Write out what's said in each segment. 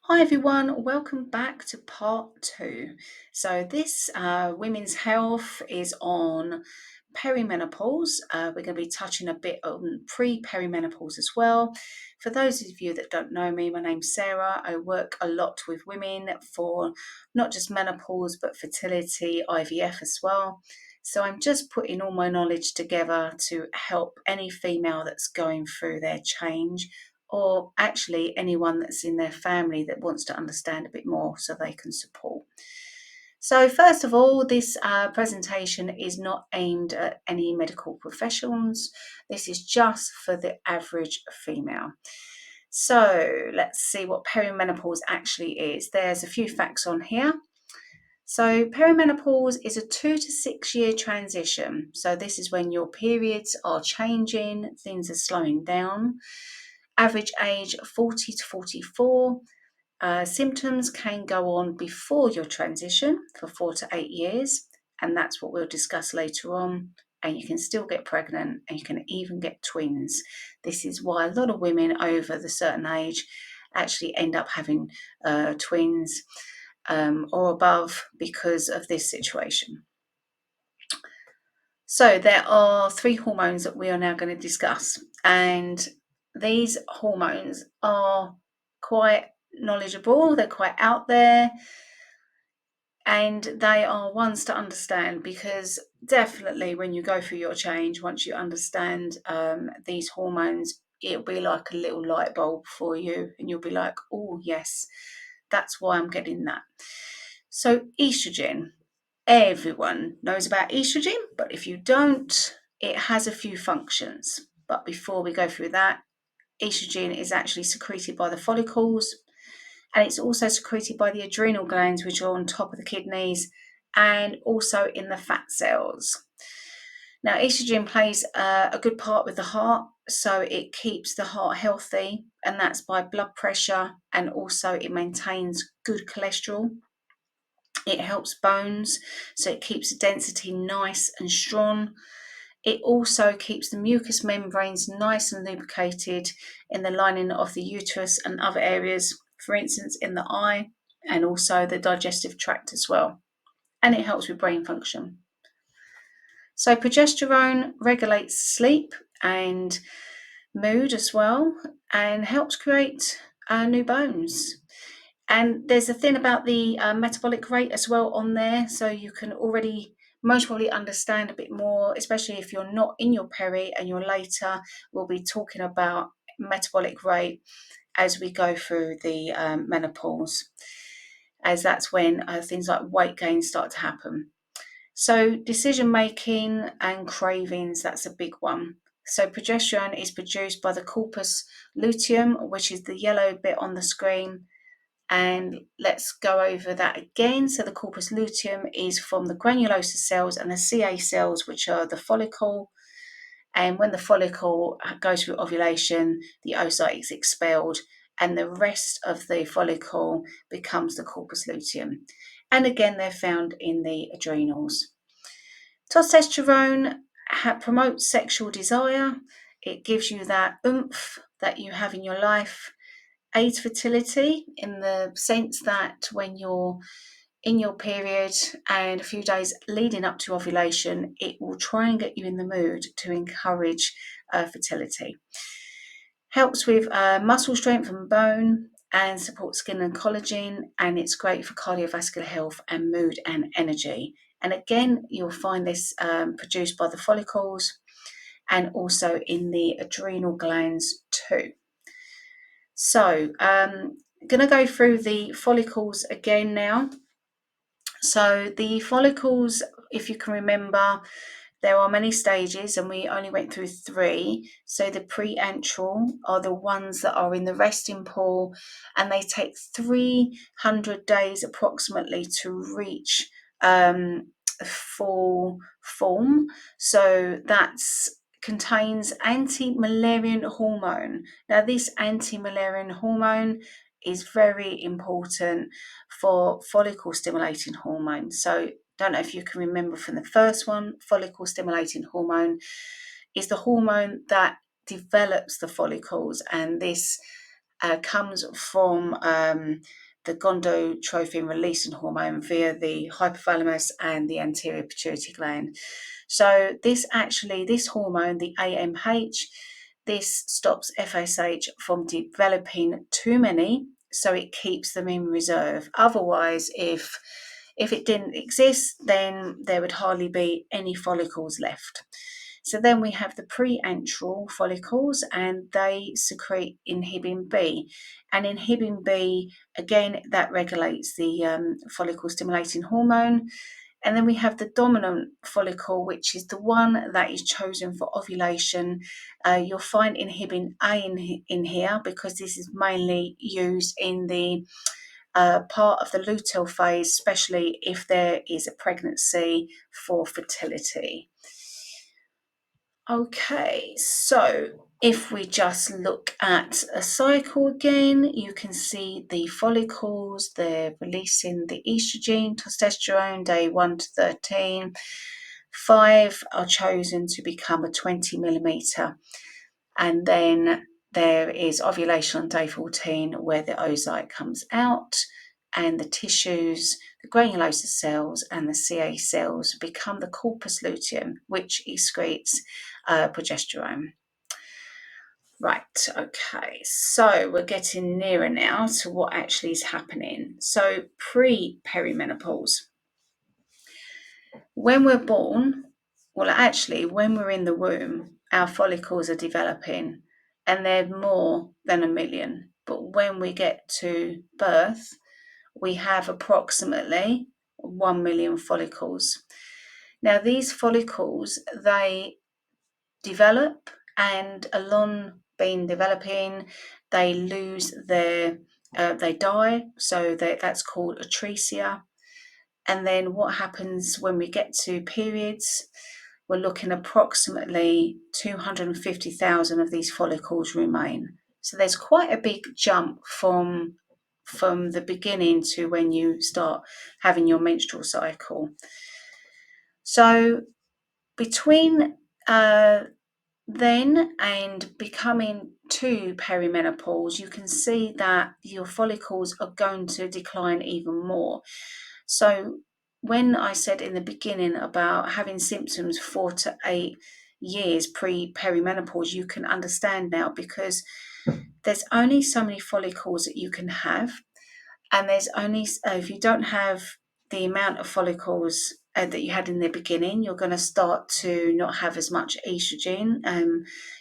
Hi everyone, welcome back to part two. So this women's health is on perimenopause. We're going to be touching a bit on pre-perimenopause as well. For those of you that don't know me, my name's Sarah. I work a lot with women for not just menopause but fertility, IVF as well. So I'm just putting all my knowledge together to help any female that's going through their change, or actually anyone that's in their family that wants to understand a bit more so they can support. So, first of all, this presentation is not aimed at any medical professionals. This is just for the average female. So, let's see what perimenopause actually is. There's a few facts on here. So, perimenopause is a 2 to 6 year transition. So, this is when your periods are changing, things are slowing down. Average age 40 to 44. Symptoms can go on before your transition for 4 to 8 years, and that's what we'll discuss later on. And you can still get pregnant and you can even get twins. This is why a lot of women over the certain age actually end up having twins or above because of this situation. So there are 3 hormones that we are now going to discuss, and these hormones are quite knowledgeable, they're quite out there, and they are ones to understand, because definitely when you go through your change, once you understand these hormones, it'll be like a little light bulb for you, and you'll be like, oh yes, that's why I'm getting that. So estrogen, everyone knows about estrogen, but if you don't, it has a few functions. But before we go through that, estrogen is actually secreted by the follicles, and it's also secreted by the adrenal glands, which are on top of the kidneys, and also in the fat cells. Now, estrogen plays a good part with the heart, so it keeps the heart healthy, and that's by blood pressure, and also it maintains good cholesterol. It helps bones, so it keeps the density nice and strong. It also keeps the mucous membranes nice and lubricated in the lining of the uterus and other areas, for instance, in the eye, and also the digestive tract as well. And it helps with brain function. So, progesterone regulates sleep and mood as well, and helps create new bones. And there's a thing about the metabolic rate as well on there, so you can already most probably understand a bit more, especially if you're not in your peri and you're later. We'll be talking about metabolic rate as we go through the menopause, as that's when things like weight gain start to happen. So decision making and cravings, that's a big one. So progesterone is produced by the corpus luteum, which is the yellow bit on the screen. And let's go over that again. So the corpus luteum is from the granulosa cells and the CA cells, which are the follicle. And when the follicle goes through ovulation, the oocyte is expelled, and the rest of the follicle becomes the corpus luteum. And again, they're found in the adrenals. Testosterone promotes sexual desire. It gives you that oomph that you have in your life. Aids fertility in the sense that when you're in your period and a few days leading up to ovulation, it will try and get you in the mood to encourage fertility. Helps with muscle strength and bone, and supports skin and collagen, and it's great for cardiovascular health and mood and energy. And again, you'll find this produced by the follicles and also in the adrenal glands too. So, going to go through the follicles again now. So, the follicles, if you can remember, there are many stages, and we only went through 3. So, the preantral are the ones that are in the resting pool, and they take 300 days approximately to reach full form. So, that's contains anti-Müllerian hormone. Now, this anti-Müllerian hormone is very important for follicle stimulating hormone. So, don't know if you can remember from the first one, follicle stimulating hormone is the hormone that develops the follicles, and this comes from the gonadotropin releasing hormone via the hypothalamus and the anterior pituitary gland. So this hormone, the AMH, this stops FSH from developing too many, so it keeps them in reserve. Otherwise, if it didn't exist, then there would hardly be any follicles left. So then we have the preantral follicles, and they secrete inhibin B. And inhibin B, again, that regulates the follicle stimulating hormone. And then we have the dominant follicle, which is the one that is chosen for ovulation. You'll find inhibin A in here because this is mainly used in the part of the luteal phase, especially if there is a pregnancy for fertility. Okay, so if we just look at a cycle again, you can see the follicles, they're releasing the estrogen, testosterone, day 1 to 13. 5 are chosen to become a 20 millimeter. And then there is ovulation on day 14 where the oocyte comes out, and the tissues, the granulosa cells and the CA cells become the corpus luteum, which excretes progesterone. Right, okay, so we're getting nearer now to what actually is happening. So pre-perimenopause. When we're born, well, actually, when we're in the womb, our follicles are developing, and they're more than 1 million. But when we get to birth, we have approximately 1 million follicles. Now, these follicles, they develop, and along being developing, they lose they die. So that's called atresia. And then what happens when we get to periods? We're looking approximately 250,000 of these follicles remain. So there's quite a big jump from the beginning to when you start having your menstrual cycle. So between then and becoming to perimenopause, you can see that your follicles are going to decline even more. So when I said in the beginning about having symptoms 4 to 8 years pre-perimenopause, you can understand now, because there's only so many follicles that you can have, and there's only if you don't have the amount of follicles that you had in the beginning, you're going to start to not have as much estrogen.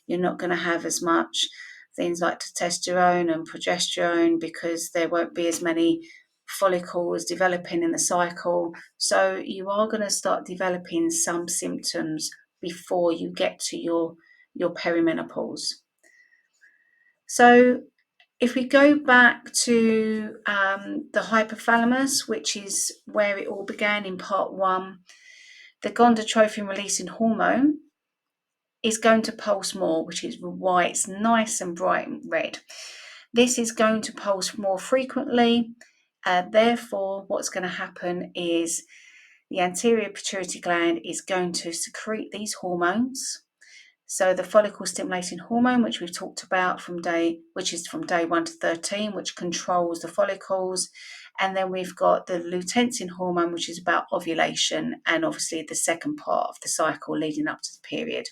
You're not going to have as much things like testosterone and progesterone, because there won't be as many follicles developing in the cycle. So you are going to start developing some symptoms before you get to your perimenopause. So if we go back to the hypothalamus, which is where it all began in part 1, the gonadotropin releasing hormone is going to pulse more, which is why it's nice and bright and red. This is going to pulse more frequently. Therefore, what's going to happen is the anterior pituitary gland is going to secrete these hormones. So the follicle stimulating hormone, which we've talked about which is from day 1 to 13, which controls the follicles. And then we've got the luteinizing hormone, which is about ovulation, and obviously the second part of the cycle leading up to the period.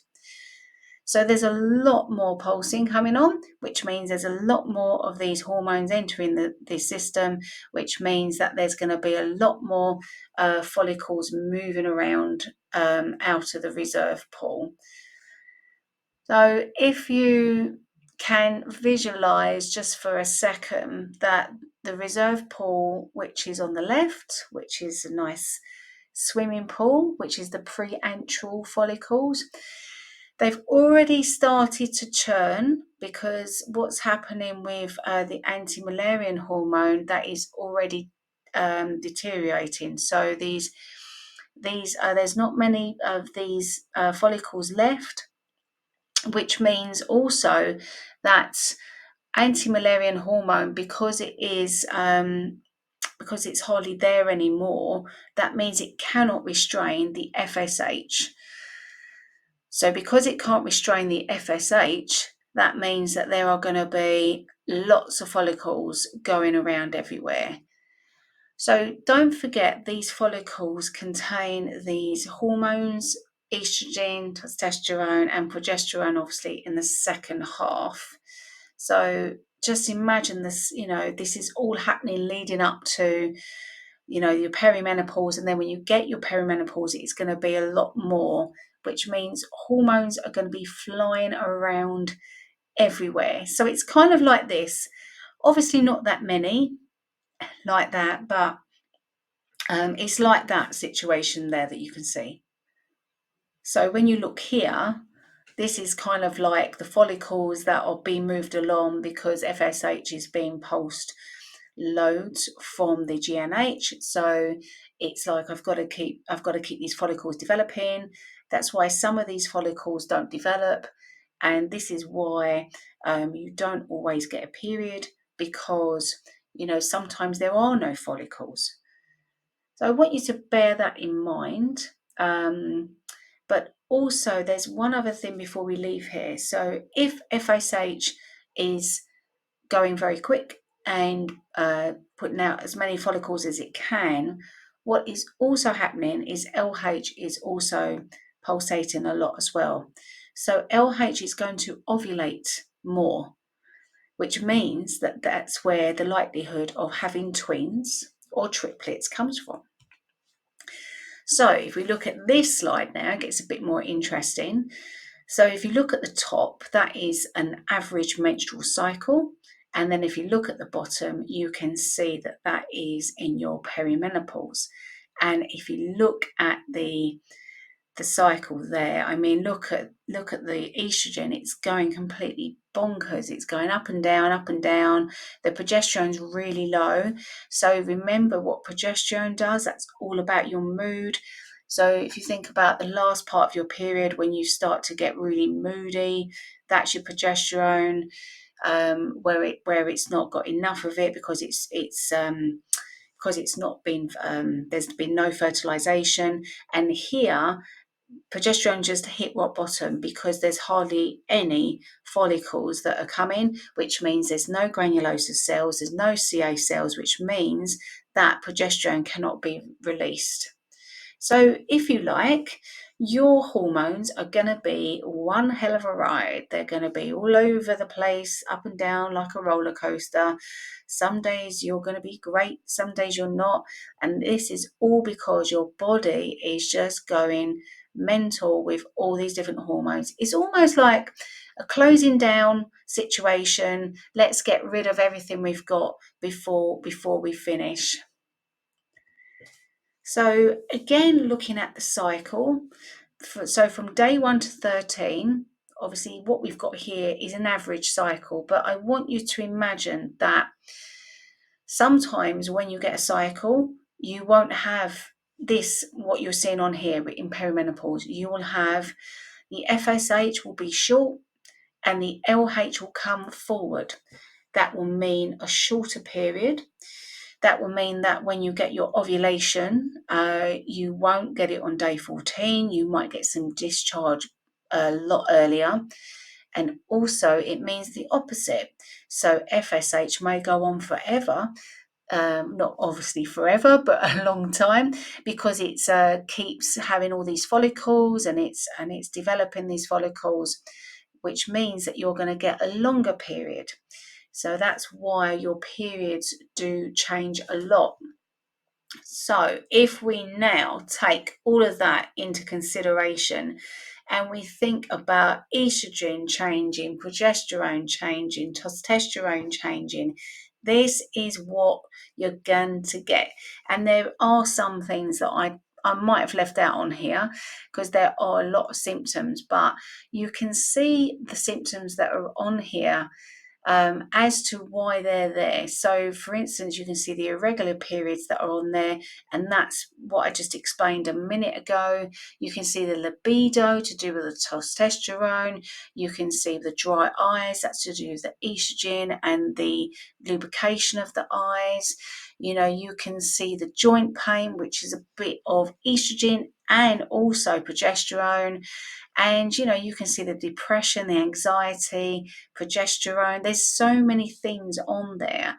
So there's a lot more pulsing coming on, which means there's a lot more of these hormones entering the system, which means that there's going to be a lot more follicles moving around out of the reserve pool. So if you can visualize just for a second that the reserve pool, which is on the left, which is a nice swimming pool, which is the preantral follicles, they've already started to churn, because what's happening with the anti-Müllerian hormone, that is already deteriorating. So there's not many of these follicles left, which means also that anti-Müllerian hormone, because it's hardly there anymore, that means it cannot restrain the FSH. So because it can't restrain the FSH, that means that there are going to be lots of follicles going around everywhere. So don't forget, these follicles contain these hormones, estrogen, testosterone, and progesterone, obviously, in the second half. So just imagine this, this is all happening leading up to, your perimenopause. And then when you get your perimenopause, it's going to be a lot more, which means hormones are going to be flying around everywhere. So it's kind of like this. Obviously, not that many like that, but it's like that situation there that you can see. So when you look here, this is kind of like the follicles that are being moved along because FSH is being pulsed loads from the GnH. So it's like I've got to keep these follicles developing. That's why some of these follicles don't develop, and this is why you don't always get a period, because sometimes there are no follicles. So I want you to bear that in mind. But also, there's one other thing before we leave here. So if FSH is going very quick and putting out as many follicles as it can, what is also happening is LH is also pulsating a lot as well. So LH is going to ovulate more, which means that that's where the likelihood of having twins or triplets comes from. So if we look at this slide now, it gets a bit more interesting. So if you look at the top, that is an average menstrual cycle. And then if you look at the bottom, you can see that that is in your perimenopause. And if you look at the cycle there, I mean, look at the estrogen. It's going completely bonkers. It's going up and down, up and down. The progesterone's really low. So remember what progesterone does. That's all about your mood. So if you think about the last part of your period, when you start to get really moody, that's your progesterone. Where it's not got enough of it because it's not been there's been no fertilization, and here progesterone just hit rock bottom because there's hardly any follicles that are coming, which means there's no granulosa cells, there's no CA cells, which means that progesterone cannot be released. So if you like, your hormones are going to be one hell of a ride. They're going to be all over the place, up and down like a roller coaster. Some days you're going to be great, some days you're not. And this is all because your body is just going mental with all these different hormones. It's almost like a closing down situation. Let's get rid of everything we've got before we finish. So again, looking at the cycle, so from day 1 to 13, obviously what we've got here is an average cycle, but I want you to imagine that sometimes when you get a cycle, you won't have this, what you're seeing on here in perimenopause. You will have the FSH will be short and the LH will come forward. That will mean a shorter period. That will mean that when you get your ovulation, you won't get it on day 14. You might get some discharge a lot earlier. And also, it means the opposite. So FSH may go on forever, not obviously forever, but a long time, because it keeps having all these follicles and it's developing these follicles, which means that you're going to get a longer period. So that's why your periods do change a lot. So if we now take all of that into consideration and we think about estrogen changing, progesterone changing, testosterone changing, this is what you're going to get. And there are some things that I might have left out on here because there are a lot of symptoms, but you can see the symptoms that are on here as to why they're there. So, for instance, you can see the irregular periods that are on there, and that's what I just explained a minute ago. You can see the libido to do with the testosterone. You can see the dry eyes, that's to do with the estrogen and the lubrication of the eyes. You can see the joint pain, which is a bit of estrogen and also progesterone. And you can see the depression, the anxiety, progesterone. There's so many things on there.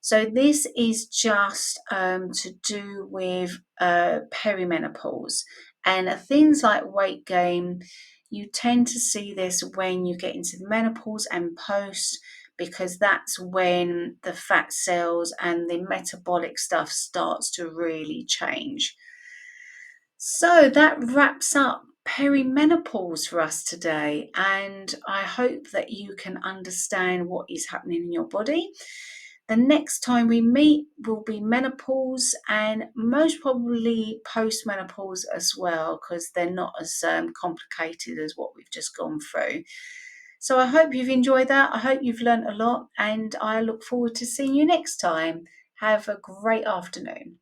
So this is just to do with perimenopause and things like weight gain. You tend to see this when you get into the menopause and post, because that's when the fat cells and the metabolic stuff starts to really change. So that wraps up perimenopause for us today, and I hope that you can understand what is happening in your body. The next time we meet will be menopause and most probably postmenopause as well, because they're not as complicated as what we've just gone through. So I hope you've enjoyed that. I hope you've learned a lot, and I look forward to seeing you next time. Have a great afternoon.